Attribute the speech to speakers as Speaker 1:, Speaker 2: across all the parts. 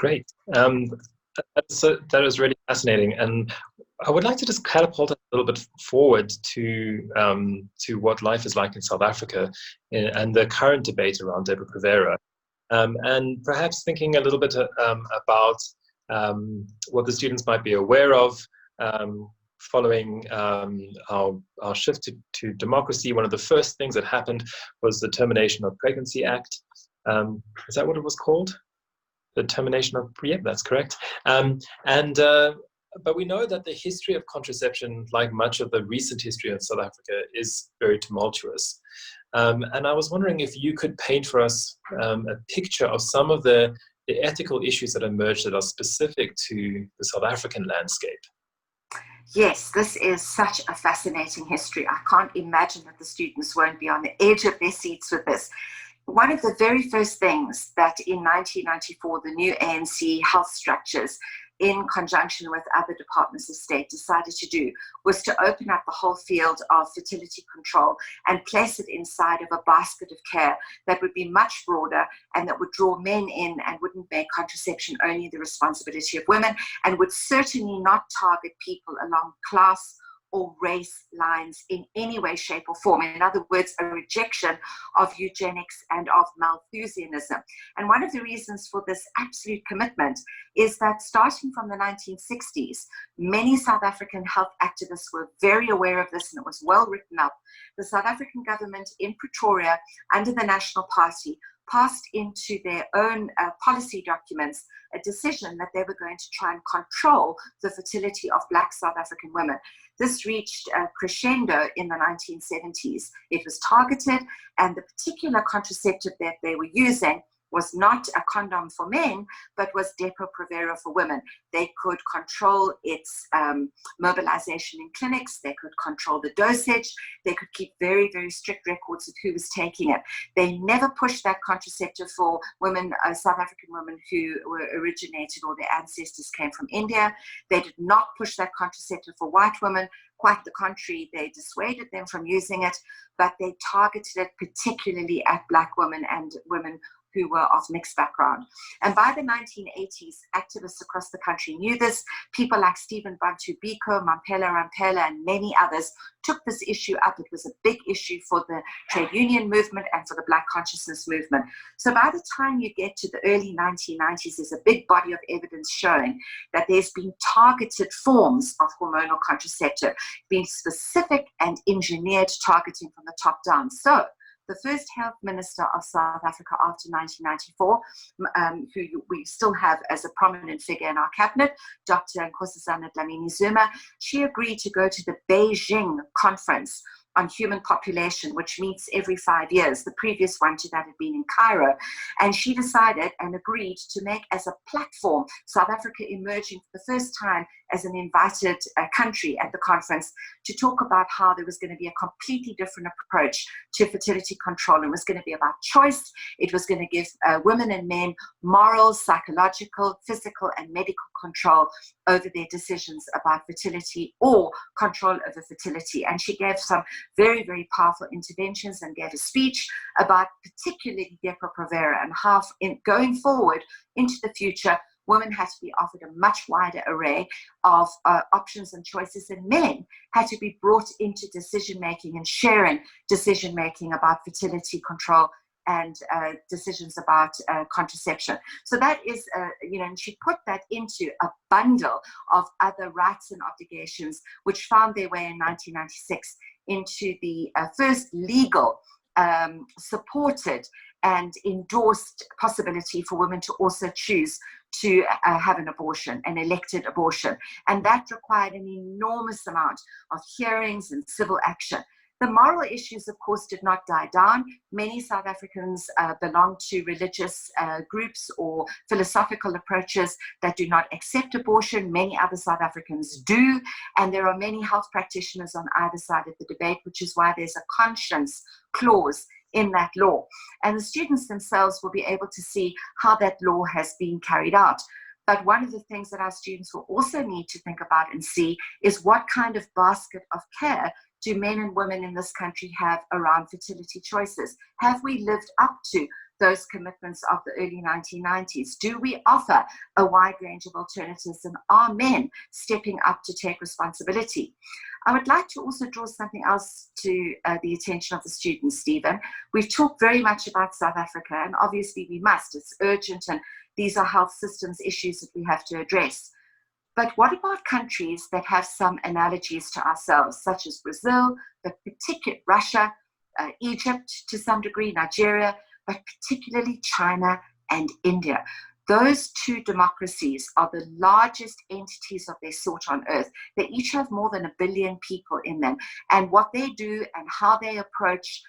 Speaker 1: Great. That was really fascinating, and I would like to just catapult a little bit forward to what life is like in South Africa and the current debate around Depo-Provera, and perhaps thinking a little bit about what the students might be aware of following our shift to democracy. One of the first things that happened was the Termination of Pregnancy Act. Is that what it was called? The termination of, yeah, that's correct. But we know that the history of contraception, like much of the recent history of South Africa, is very tumultuous. And I was wondering if you could paint for us a picture of some of the ethical issues that emerged that are specific to the South African landscape.
Speaker 2: Yes, this is such a fascinating history. I can't imagine that the students won't be on the edge of their seats with this. One of the very first things that in 1994, the new ANC health structures, in conjunction with other departments of state, decided to do was to open up the whole field of fertility control and place it inside of a basket of care that would be much broader and that would draw men in and wouldn't make contraception only the responsibility of women, and would certainly not target people along class or race lines in any way, shape, or form. In other words, a rejection of eugenics and of Malthusianism. And one of the reasons for this absolute commitment is that starting from the 1960s, many South African health activists were very aware of this, and it was well written up. The South African government in Pretoria, under the National Party, passed into their own policy documents a decision that they were going to try and control the fertility of Black South African women. This reached a crescendo in the 1970s. It was targeted, and the particular contraceptive that they were using was not a condom for men, but was Depo-Provera for women. They could control its mobilization in clinics. They could control the dosage. They could keep very, very strict records of who was taking it. They never pushed that contraceptive for women, South African women who were originated or their ancestors came from India. They did not push that contraceptive for white women. Quite the contrary, they dissuaded them from using it, but they targeted it particularly at Black women and women who were of mixed background. And by the 1980s, activists across the country knew this. People like Stephen Bantu Biko, Mamphela Ramphele, and many others took this issue up. It was a big issue for the trade union movement and for the Black consciousness movement. So by the time you get to the early 1990s, there's a big body of evidence showing that there's been targeted forms of hormonal contraceptive, being specific and engineered targeting from the top down. So the first health minister of South Africa after 1994, who we still have as a prominent figure in our cabinet, Dr. Nkosazana Dlamini-Zuma, she agreed to go to the Beijing conference on human population, which meets every 5 years. The previous one to that had been in Cairo. And she decided and agreed to make as a platform South Africa emerging for the first time as an invited country at the conference to talk about how there was going to be a completely different approach to fertility control. It was going to be about choice. It was going to give women and men moral, psychological, physical, and medical control over their decisions about fertility or control over fertility. And she gave some very, very powerful interventions and gave a speech about particularly Depo-Provera and how going forward into the future, women had to be offered a much wider array of options and choices, and men had to be brought into decision-making and sharing decision-making about fertility control and decisions about contraception. So that is, and she put that into a bundle of other rights and obligations, which found their way in 1996 into the first legal supported and endorsed possibility for women to also choose to have an abortion, an elected abortion. And that required an enormous amount of hearings and civil action. The moral issues, of course, did not die down. Many South Africans belong to religious groups or philosophical approaches that do not accept abortion. Many other South Africans do. And there are many health practitioners on either side of the debate, which is why there's a conscience clause in that law. And the students themselves will be able to see how that law has been carried out. But one of the things that our students will also need to think about and see is what kind of basket of care do men and women in this country have around fertility choices? Have we lived up to those commitments of the early 1990s? Do we offer a wide range of alternatives, and are men stepping up to take responsibility? I would like to also draw something else to the attention of the students, Stephen. We've talked very much about South Africa, and obviously we must. It's urgent, and these are health systems issues that we have to address. But what about countries that have some analogies to ourselves, such as Brazil, but particularly Russia, Egypt to some degree, Nigeria, but particularly China and India? Those two democracies are the largest entities of their sort on earth. They each have more than 1 billion people in them. And what they do and how they approach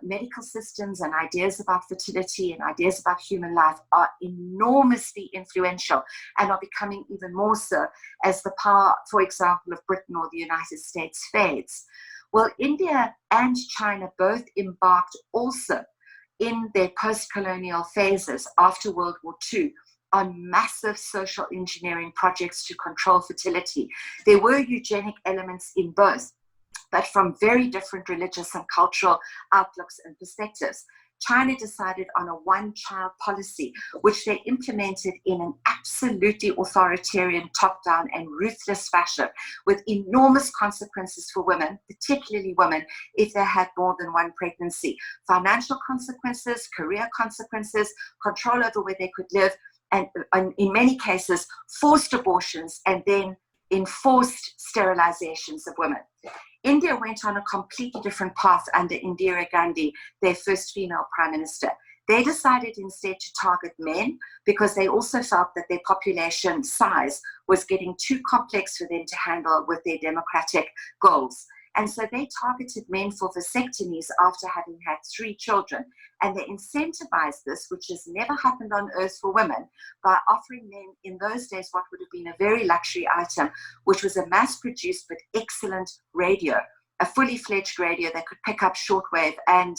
Speaker 2: medical systems and ideas about fertility and ideas about human life are enormously influential, and are becoming even more so as the power, for example, of Britain or the United States fades. Well, India and China both embarked also in their post-colonial phases after World War II on massive social engineering projects to control fertility. There were eugenic elements in both, but from very different religious and cultural outlooks and perspectives. China decided on a one-child policy, which they implemented in an absolutely authoritarian, top-down and ruthless fashion, with enormous consequences for women, particularly women, if they had more than one pregnancy. Financial consequences, career consequences, control over where they could live, and in many cases, forced abortions and then enforced sterilizations of women. India went on a completely different path under Indira Gandhi, their first female prime minister. They decided instead to target men because they also felt that their population size was getting too complex for them to handle with their democratic goals. And so they targeted men for vasectomies after having had 3 children. And they incentivized this, which has never happened on earth for women, by offering them in those days what would have been a very luxury item, which was a mass-produced but excellent radio, a fully fledged radio that could pick up shortwave and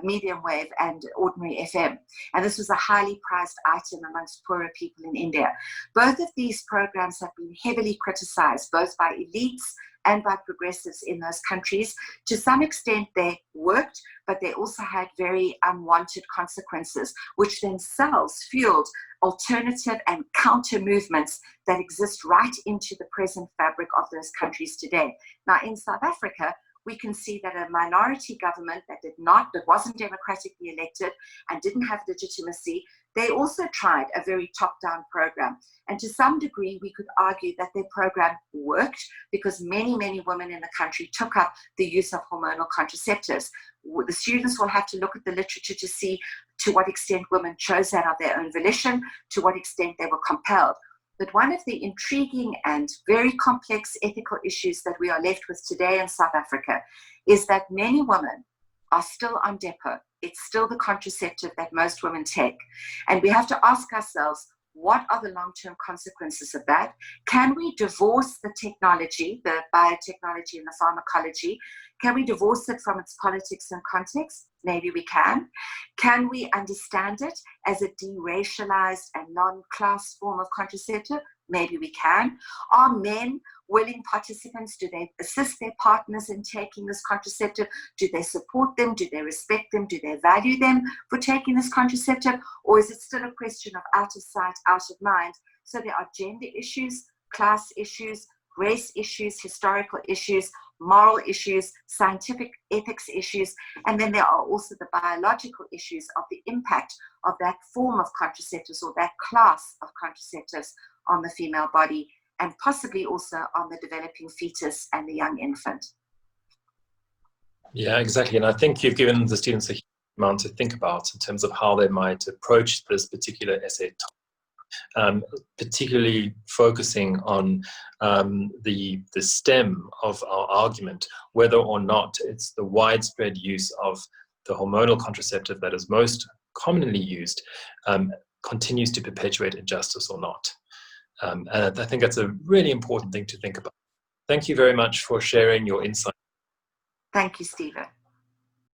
Speaker 2: medium wave and ordinary FM. And this was a highly prized item amongst poorer people in India. Both of these programs have been heavily criticized, both by elites and by progressives in those countries. To some extent they worked, but they also had very unwanted consequences, which themselves fueled alternative and counter movements that exist right into the present fabric of those countries today. Now in South Africa, we can see that a minority government that wasn't democratically elected and didn't have legitimacy, they also tried a very top-down program. And to some degree, we could argue that their program worked because many, many women in the country took up the use of hormonal contraceptives. The students will have to look at the literature to see to what extent women chose that of their own volition, to what extent they were compelled. But one of the intriguing and very complex ethical issues that we are left with today in South Africa is that many women are still on Depo. It's still the contraceptive that most women take. And we have to ask ourselves, what are the long-term consequences of that? Can we divorce the technology, the biotechnology and the pharmacology? Can we divorce it from its politics and context? Maybe we can. Can we understand it as a deracialized and non-class form of contraceptive? Maybe we can. Are men willing participants? Do they assist their partners in taking this contraceptive? Do they support them? Do they respect them? Do they value them for taking this contraceptive? Or is it still a question of out of sight, out of mind? So there are gender issues, class issues, race issues, historical issues, moral issues, scientific ethics issues, and then there are also the biological issues of the impact of that form of contraceptives or that class of contraceptives on the female body, and possibly also on the developing fetus and the young infant.
Speaker 1: Yeah, exactly. And I think you've given the students a huge amount to think about in terms of how they might approach this particular essay topic. Particularly focusing on the stem of our argument, whether or not it's the widespread use of the hormonal contraceptive that is most commonly used continues to perpetuate injustice or not. And I think that's a really important thing to think about. Thank you very much for sharing your insight.
Speaker 2: Thank you, Stephen.